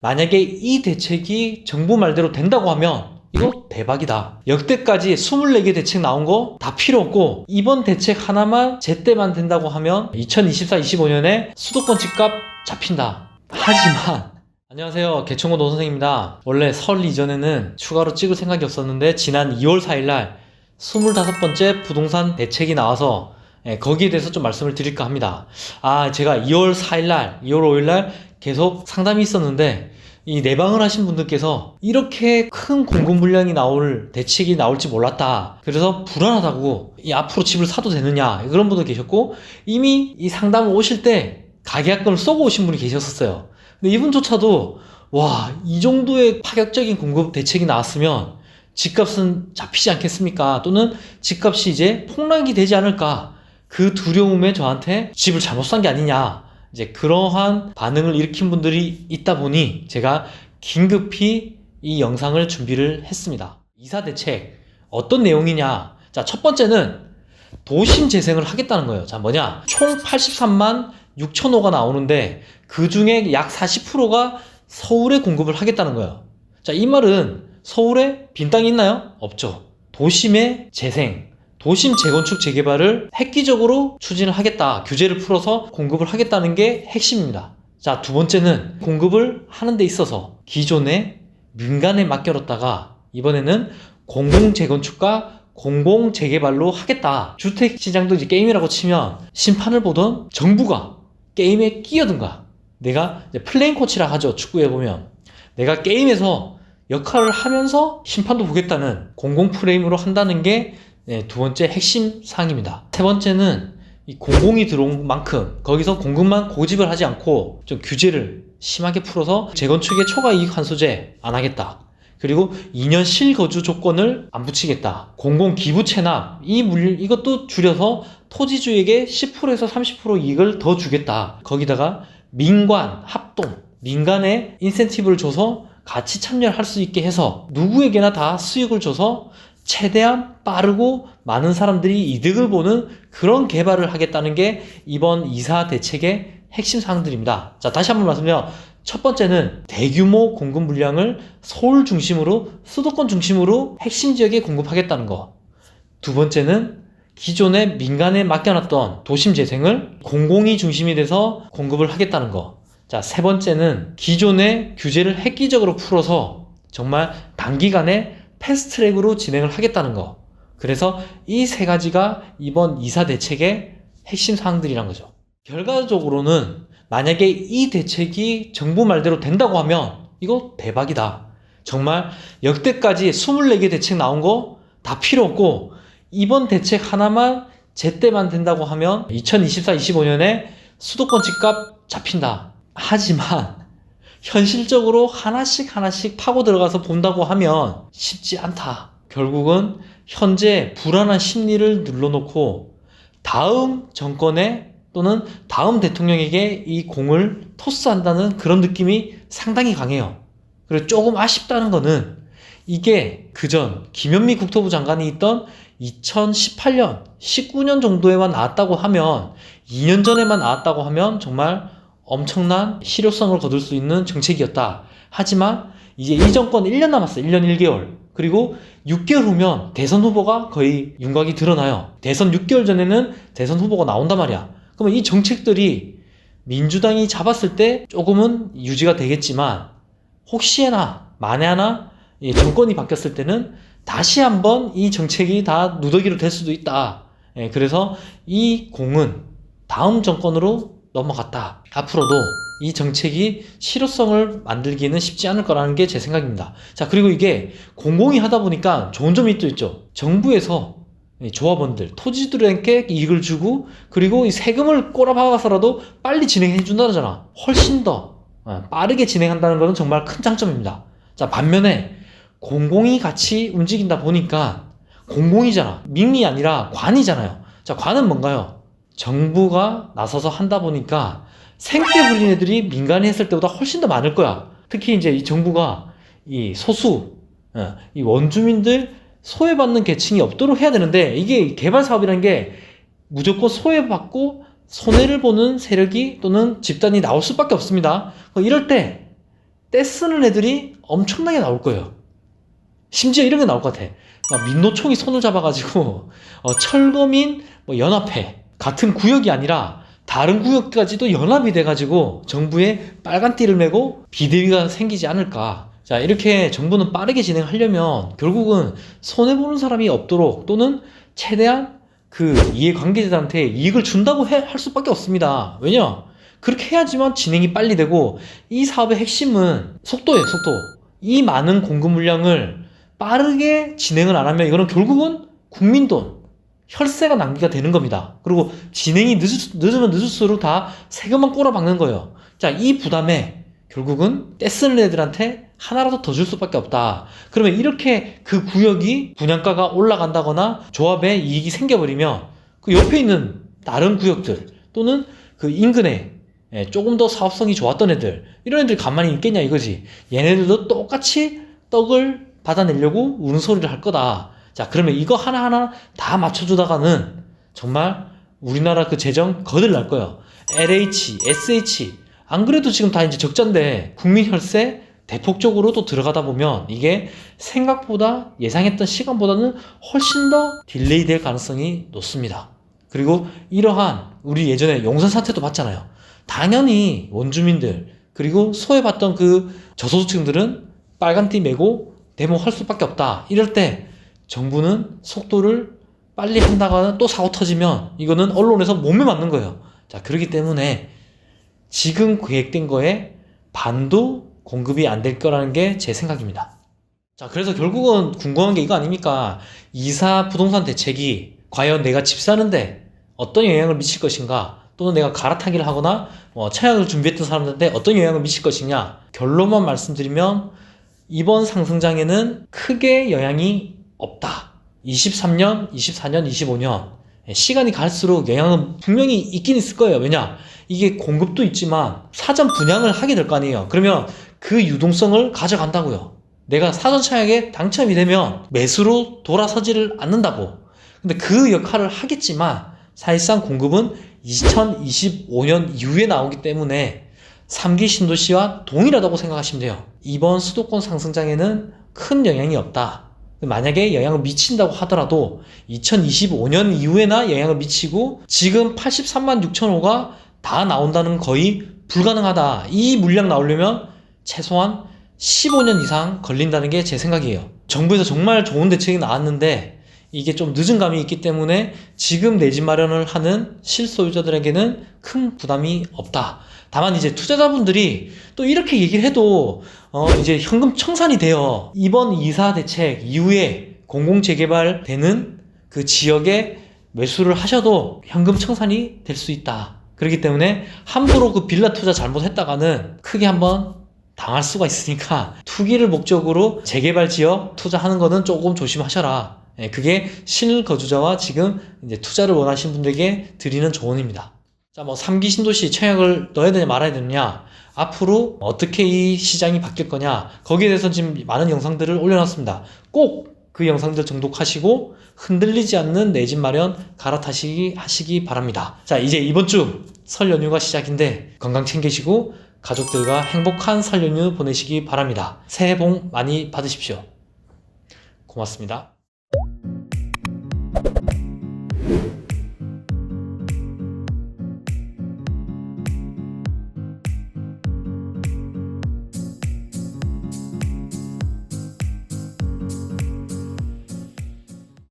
만약에 이 대책이 정부 말대로 된다고 하면 이거 대박이다. 여태까지 24개 대책 나온 거 다 필요 없고 이번 대책 하나만 제때만 된다고 하면 2024-25년에 수도권 집값 잡힌다. 하지만 안녕하세요, 개청고 노선생입니다. 원래 설 이전에는 추가로 찍을 생각이 없었는데 지난 2월 4일날 25번째 부동산 대책이 나와서 거기에 대해서 좀 말씀을 드릴까 합니다. 제가 2월 4일날 2월 5일날 계속 상담이 있었는데 이 내방을 하신 분들께서 이렇게 큰 공급 물량이 나올 대책이 나올지 몰랐다. 그래서 불안하다고 앞으로 집을 사도 되느냐 그런 분도 계셨고, 이미 이 상담을 오실 때 가계약금을 쏘고 오신 분이 계셨었어요. 근데 이분조차도 이 정도의 파격적인 공급 대책이 나왔으면 집값은 잡히지 않겠습니까? 또는 집값이 이제 폭락이 되지 않을까? 그 두려움에 저한테 집을 잘못 산 게 아니냐, 이제 그러한 반응을 일으킨 분들이 있다 보니 제가 긴급히 이 영상을 준비를 했습니다. 이사 대책 어떤 내용이냐? 자, 첫 번째는 도심 재생을 하겠다는 거예요. 자, 뭐냐? 총 83만 6천 호가 나오는데 그 중에 약 40%가 서울에 공급을 하겠다는 거예요. 자, 이 말은 서울에 빈 땅이 있나요? 없죠. 도심의 재생, 도심 재건축 재개발을 획기적으로 추진을 하겠다. 규제를 풀어서 공급을 하겠다는 게 핵심입니다. 자, 두 번째는 공급을 하는 데 있어서 기존에 민간에 맡겨뒀다가 이번에는 공공재건축과 공공재개발로 하겠다. 주택시장도 이제 게임이라고 치면 심판을 보던 정부가 게임에 끼어든가. 내가 이제 플레잉 코치라 하죠. 축구에 보면. 내가 게임에서 역할을 하면서 심판도 보겠다는 공공 프레임으로 한다는 게 두 번째 핵심 사항입니다. 세 번째는 이 공공이 들어온 만큼 거기서 공급만 고집을 하지 않고 좀 규제를 심하게 풀어서 재건축의 초과 이익 환수제 안 하겠다. 그리고 2년 실거주 조건을 안 붙이겠다. 공공 기부 체납 이것도 줄여서 토지주에게 10%에서 30% 이익을 더 주겠다. 거기다가 민관 합동, 민간에 인센티브를 줘서 같이 참여를 할 수 있게 해서 누구에게나 다 수익을 줘서 최대한 빠르고 많은 사람들이 이득을 보는 그런 개발을 하겠다는 게 이번 이사 대책의 핵심 사항들입니다. 자, 다시 한번 말씀드리면 첫 번째는 대규모 공급 물량을 서울 중심으로, 수도권 중심으로 핵심 지역에 공급하겠다는 거. 두 번째는 기존에 민간에 맡겨놨던 도심 재생을 공공이 중심이 돼서 공급을 하겠다는 거. 자, 세 번째는 기존의 규제를 획기적으로 풀어서 정말 단기간에 패스트트랙으로 진행을 하겠다는 거. 그래서 이 세 가지가 이번 이사 대책의 핵심 사항들이란 거죠. 결과적으로는 만약에 이 대책이 정부 말대로 된다고 하면 이거 대박이다. 정말 여태까지 24개 대책 나온 거 다 필요 없고 이번 대책 하나만 제때만 된다고 하면 2024-25년에 수도권 집값 잡힌다. 하지만 현실적으로 하나씩 파고 들어가서 본다고 하면 쉽지 않다. 결국은 현재 불안한 심리를 눌러놓고 다음 정권에 또는 다음 대통령에게 이 공을 토스한다는 그런 느낌이 상당히 강해요. 그리고 조금 아쉽다는 거는 이게 그전 김현미 국토부 장관이 있던 2018년, 19년 정도에만 나왔다고 하면, 2년 전에만 나왔다고 하면 정말 엄청난 실효성을 거둘 수 있는 정책이었다. 하지만 이제 이 정권 1년 남았어요. 1년 1개월. 그리고 6개월 후면 대선 후보가 거의 윤곽이 드러나요. 대선 6개월 전에는 대선 후보가 나온단 말이야. 그러면 이 정책들이 민주당이 잡았을 때 조금은 유지가 되겠지만 혹시나 만에 하나 정권이 바뀌었을 때는 다시 한번 이 정책이 다 누더기로 될 수도 있다. 그래서 이 공은 다음 정권으로 넘어갔다. 앞으로도 이 정책이 실효성을 만들기는 쉽지 않을 거라는 게 제 생각입니다. 자, 그리고 이게 공공이 하다 보니까 좋은 점이 또 있죠. 정부에서 조합원들, 토지들에게 이익을 주고 그리고 이 세금을 꼬라박아서라도 빨리 진행해 준다잖아. 훨씬 더 빠르게 진행한다는 것은 정말 큰 장점입니다. 자, 반면에 공공이 같이 움직인다 보니까 공공이잖아. 민이 아니라 관이잖아요. 자, 관은 뭔가요? 정부가 나서서 한다 보니까 생떼 부린 애들이 민간에 했을 때보다 훨씬 더 많을 거야. 특히 이제 이 정부가 이 소수, 이 원주민들 소외받는 계층이 없도록 해야 되는데 이게 개발 사업이라는 게 무조건 소외받고 손해를 보는 세력이 또는 집단이 나올 수밖에 없습니다. 이럴 때 떼쓰는 애들이 엄청나게 나올 거예요. 심지어 이런 게 나올 것 같아. 막 민노총이 손을 잡아가지고 철거민 연합회 같은 구역이 아니라 다른 구역까지도 연합이 돼가지고 정부에 빨간 띠를 메고 비대위가 생기지 않을까. 자, 이렇게 정부는 빠르게 진행하려면 결국은 손해보는 사람이 없도록 또는 최대한 그 이해관계자들한테 이익을 준다고 할 수밖에 없습니다. 왜냐? 그렇게 해야지만 진행이 빨리 되고, 이 사업의 핵심은 속도예요, 속도. 이 많은 공급 물량을 빠르게 진행을 안 하면 이거는 결국은 국민 돈, 혈세가 낭비가 되는 겁니다. 그리고 진행이 늦으면 늦을수록 다 세금만 꼬라박는 거예요. 자, 이 부담에 결국은 떼쓰는 애들한테 하나라도 더 줄 수밖에 없다. 그러면 이렇게 그 구역이 분양가가 올라간다거나 조합에 이익이 생겨버리면 그 옆에 있는 다른 구역들 또는 그 인근에 조금 더 사업성이 좋았던 애들, 이런 애들 가만히 있겠냐 이거지. 얘네들도 똑같이 떡을 받아내려고 우는 소리를 할 거다. 자, 그러면 이거 하나하나 다 맞춰주다가는 정말 우리나라 그 재정 거들날 거예요. LH, SH, 안 그래도 지금 다 이제 적자인데 국민 혈세 대폭적으로 또 들어가다 보면 이게 생각보다 예상했던 시간보다는 훨씬 더 딜레이 될 가능성이 높습니다. 그리고 이러한 우리 예전에 용산 사태도 봤잖아요. 당연히 원주민들 그리고 소외받던 그 저소득층들은 빨간띠 메고 데모할 수밖에 없다. 이럴 때 정부는 속도를 빨리 한다거나 또 사고 터지면 이거는 언론에서 몸에 맞는 거예요. 자, 그렇기 때문에 지금 계획된 거에 반도 공급이 안 될 거라는 게 제 생각입니다. 자, 그래서 결국은 궁금한 게 이거 아닙니까? 2사 부동산 대책이 과연 내가 집 사는데 어떤 영향을 미칠 것인가, 또는 내가 갈아타기를 하거나 청약을 준비했던 사람들한테 어떤 영향을 미칠 것이냐. 결론만 말씀드리면 이번 상승장에는 크게 영향이 없다. 23년, 24년, 25년 시간이 갈수록 영향은 분명히 있긴 있을 거예요. 왜냐? 이게 공급도 있지만 사전 분양을 하게 될 거 아니에요. 그러면 그 유동성을 가져간다고요. 내가 사전 청약에 당첨이 되면 매수로 돌아서지를 않는다고. 근데 그 역할을 하겠지만 사실상 공급은 2025년 이후에 나오기 때문에 3기 신도시와 동일하다고 생각하시면 돼요. 이번 수도권 상승장에는 큰 영향이 없다. 만약에 영향을 미친다고 하더라도 2025년 이후에나 영향을 미치고 지금 83만 6천 호가 다 나온다는 거의 불가능하다. 이 물량 나오려면 최소한 15년 이상 걸린다는 게 제 생각이에요. 정부에서 정말 좋은 대책이 나왔는데 이게 좀 늦은 감이 있기 때문에 지금 내 집 마련을 하는 실소유자들에게는 큰 부담이 없다. 다만 이제 투자자분들이 또 이렇게 얘기를 해도 이제 현금 청산이 돼요. 이번 2사 대책 이후에 공공재개발 되는 그 지역에 매수를 하셔도 현금 청산이 될 수 있다. 그렇기 때문에 함부로 그 빌라 투자 잘못했다가는 크게 한번 당할 수가 있으니까 투기를 목적으로 재개발 지역 투자하는 거는 조금 조심하셔라. 그게 실거주자와 지금 이제 투자를 원하시는 분들에게 드리는 조언입니다. 자, 3기 신도시 청약을 넣어야 되냐 말아야 되느냐, 앞으로 어떻게 이 시장이 바뀔 거냐, 거기에 대해서 지금 많은 영상들을 올려놨습니다. 꼭 그 영상들 정독하시고 흔들리지 않는 내 집 마련 하시기 바랍니다. 자, 이제 이번 주 설 연휴가 시작인데 건강 챙기시고 가족들과 행복한 설 연휴 보내시기 바랍니다. 새해 복 많이 받으십시오. 고맙습니다.